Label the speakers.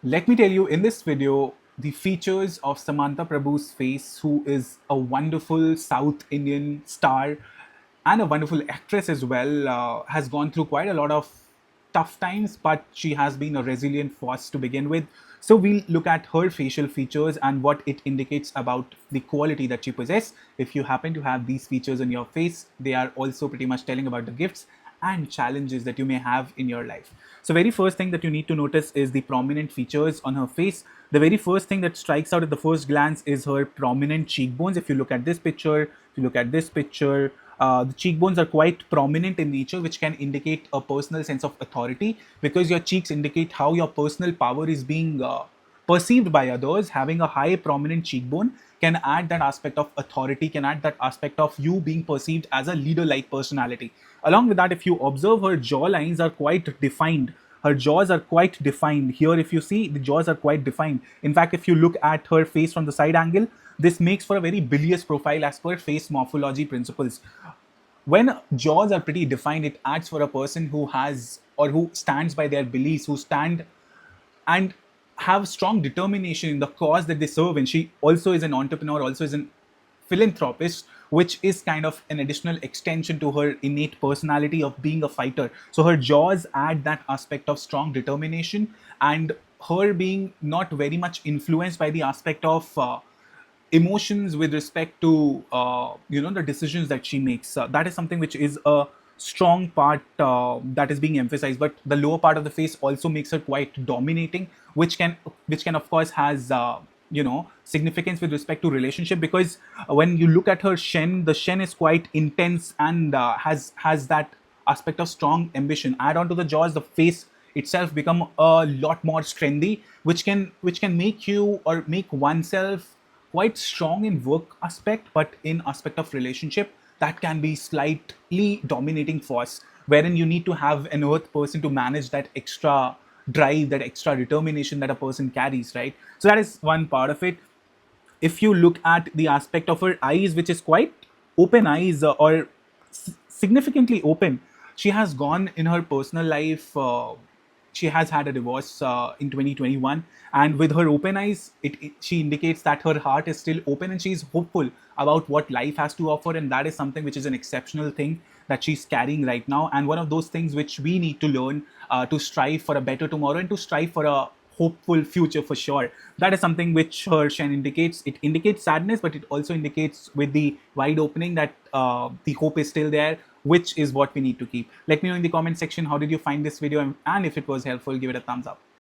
Speaker 1: Let me tell you in this video the features of Samantha Prabhu's face, who is a wonderful South Indian star and a wonderful actress as well. Has gone through quite a lot of tough times, but she has been a resilient force to begin with. So we'll look at her facial features and what it indicates about the quality that she possesses. If you happen to have these features on your face, they are also pretty much telling about the gifts and challenges that you may have in your life. So very first thing that you need to notice is the prominent features on her face. The very first thing that strikes out at the first glance is her prominent cheekbones. If you look at this picture, if you look at this picture, the cheekbones are quite prominent in nature, which can indicate a personal sense of authority, because your cheeks indicate how your personal power is being perceived by others. Having a high prominent cheekbone can add that aspect of authority, can add that aspect of you being perceived as a leader like personality. Along with that, if you observe, her jaw lines are quite defined. Her jaws are quite defined. Here, if you see, the jaws are quite defined. In fact, if you look at her face from the side angle, this makes for a very bilious profile as per face morphology principles. When jaws are pretty defined, it adds for a person who has or who stands by their beliefs, who stand and have strong determination in the cause that they serve. And she also is an entrepreneur, also is an philanthropist, which is kind of an additional extension to her innate personality of being a fighter. So her jaws add that aspect of strong determination, and her being not very much influenced by the aspect of emotions with respect to the decisions that she makes. That is something which is a strong part that is being emphasized. But the lower part of the face also makes her quite dominating, which can of course has significance with respect to relationship, because when you look at her shen, the shen is quite intense and has that aspect of strong ambition. Add on to the jaws, the face itself become a lot more strengthy, which can make you or make oneself quite strong in work aspect, but in aspect of relationship, that can be slightly dominating force, wherein you need to have an earth person to manage that extra drive, that extra determination that a person carries, right? So that is one part of it. If you look at the aspect of her eyes, which is quite open eyes, or significantly open, she has gone in her personal life. She has had a divorce in 2021, and with her open eyes, she indicates that her heart is still open and she's hopeful about what life has to offer, and that is something which is an exceptional thing that she's carrying right now, and one of those things which we need to learn to strive for a better tomorrow and to strive for a hopeful future for sure. That is something which her shen indicates. It indicates sadness, but it also indicates with the wide opening that the hope is still there, which is what we need to keep. Let me know in the comment section how did you find this video, and if it was helpful, give it a thumbs up.